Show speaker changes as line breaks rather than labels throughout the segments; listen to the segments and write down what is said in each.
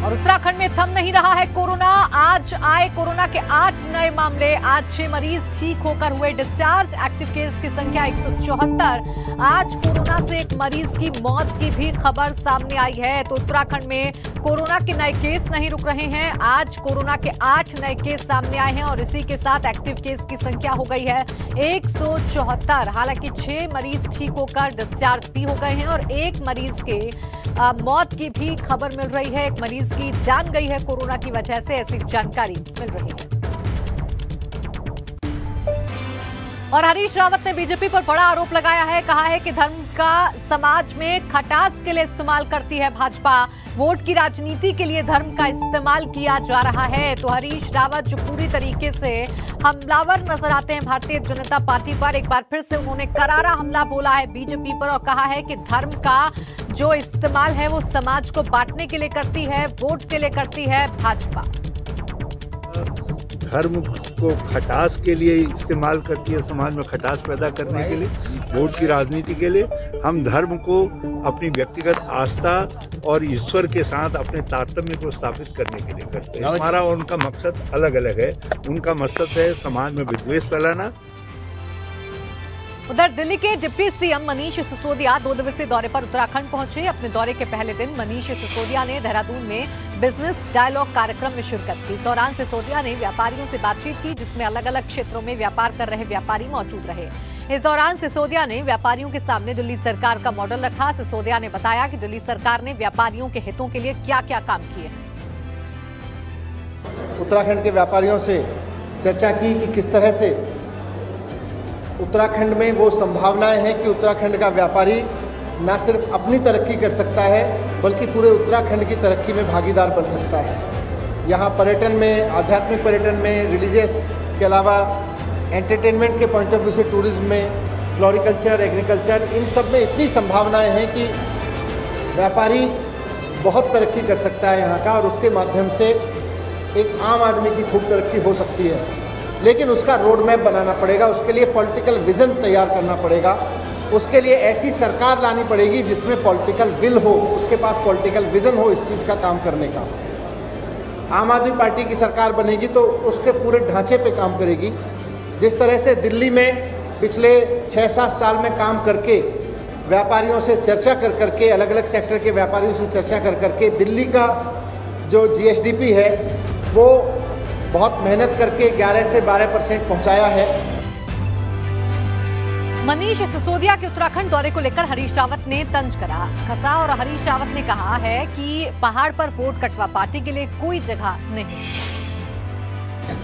और उत्तराखंड में थम नहीं रहा है कोरोना। आज आए कोरोना के 8 नए मामले। आज 6 मरीज ठीक होकर हुए डिस्चार्ज। एक्टिव केस की संख्या 174। आज कोरोना से एक मरीज की मौत की भी खबर सामने आई है। तो उत्तराखंड में कोरोना के नए केस नहीं रुक रहे हैं। आज कोरोना के 8 नए केस सामने आए हैं और इसी के साथ एक्टिव केस की संख्या हो गई है 174। हालांकि 6 मरीज ठीक होकर डिस्चार्ज भी हो गए हैं और एक मरीज के मौत की भी खबर मिल रही है। एक मरीज की जान गई है कोरोना की वजह से, ऐसी जानकारी मिल रही है। और हरीश रावत ने बीजेपी पर बड़ा आरोप लगाया है। कहा है कि धर्म का समाज में खटास के लिए इस्तेमाल करती है भाजपा। वोट की राजनीति के लिए धर्म का इस्तेमाल किया जा रहा है। तो हरीश रावत जो पूरी तरीके से हमलावर नजर आते हैं भारतीय जनता पार्टी पर, एक बार फिर से उन्होंने करारा हमला बोला है बीजेपी पर और कहा है कि धर्म का जो इस्तेमाल है वो समाज को बांटने के लिए करती है, वोट के लिए करती है भाजपा।
धर्म को खटास के लिए इस्तेमाल करती है, समाज में खटास पैदा करने के लिए, वोट की राजनीति के लिए। हम धर्म को अपनी व्यक्तिगत आस्था और ईश्वर के साथ अपने तारतम्य को स्थापित करने के लिए करते हैं। हमारा और उनका मकसद अलग अलग है। उनका मकसद है समाज में विद्वेष फैलाना।
उधर दिल्ली के डिप्टी सीएम मनीष सिसोदिया 2 दिवसीय दौरे पर उत्तराखंड पहुंचे। अपने दौरे के पहले दिन मनीष सिसोदिया ने देहरादून में बिजनेस डायलॉग कार्यक्रम में शिरकत की। इस दौरान सिसोदिया ने व्यापारियों से बातचीत की, जिसमें अलग अलग क्षेत्रों में व्यापार कर रहे व्यापारी मौजूद रहे। इस दौरान सिसोदिया ने व्यापारियों के सामने दिल्ली सरकार का मॉडल रखा। सिसोदिया ने बताया कि दिल्ली सरकार ने व्यापारियों के हितों के लिए क्या क्या काम किए।
उत्तराखंड के व्यापारियों से चर्चा की कि किस तरह से उत्तराखंड में वो संभावनाएं हैं कि उत्तराखंड का व्यापारी न सिर्फ अपनी तरक्की कर सकता है बल्कि पूरे उत्तराखंड की तरक्की में भागीदार बन सकता है। यहाँ पर्यटन में, आध्यात्मिक पर्यटन में, रिलीजियस के अलावा एंटरटेनमेंट के पॉइंट ऑफ व्यू से टूरिज्म में, फ्लोरिकल्चर, एग्रीकल्चर, इन सब में इतनी संभावनाएं हैं कि व्यापारी बहुत तरक्की कर सकता है यहाँ का और उसके माध्यम से एक आम आदमी की खूब तरक्की हो सकती है। लेकिन उसका रोड मैप बनाना पड़ेगा, उसके लिए पॉलिटिकल विजन तैयार करना पड़ेगा, उसके लिए ऐसी सरकार लानी पड़ेगी जिसमें पॉलिटिकल विल हो, उसके पास पॉलिटिकल विजन हो इस चीज़ का काम करने का। आम आदमी पार्टी की सरकार बनेगी तो उसके पूरे ढांचे पे काम करेगी। जिस तरह से दिल्ली में पिछले 6-7 साल में काम करके व्यापारियों से चर्चा कर करके, अलग अलग सेक्टर के व्यापारियों से चर्चा कर करके दिल्ली का जो GSDP है वो बहुत मेहनत करके 11 से 12% पहुंचाया है।
मनीष सिसोदिया के उत्तराखंड दौरे को लेकर हरीश रावत ने तंज कसा और हरीश रावत ने कहा है कि पहाड़ पर वोट कटवा पार्टी के लिए कोई जगह नहीं।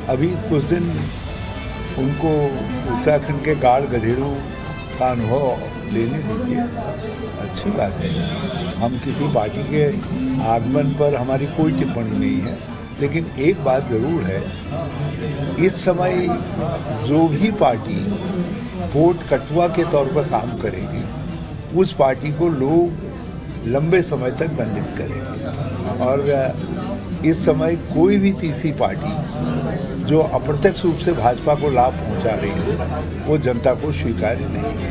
अभी कुछ दिन उनको उत्तराखंड के गाढ़ गधेड़ों का अनुभव लेने दीजिए, अच्छी बात है। हम किसी पार्टी के आगमन पर हमारी कोई टिप्पणी नहीं है, लेकिन एक बात जरूर है, इस समय जो भी पार्टी वोट कटवा के तौर पर काम करेगी उस पार्टी को लोग लंबे समय तक दंडित करेंगे। और इस समय कोई भी तीसरी पार्टी जो अप्रत्यक्ष रूप से भाजपा को लाभ पहुंचा रही है वो जनता को स्वीकार्य नहीं है।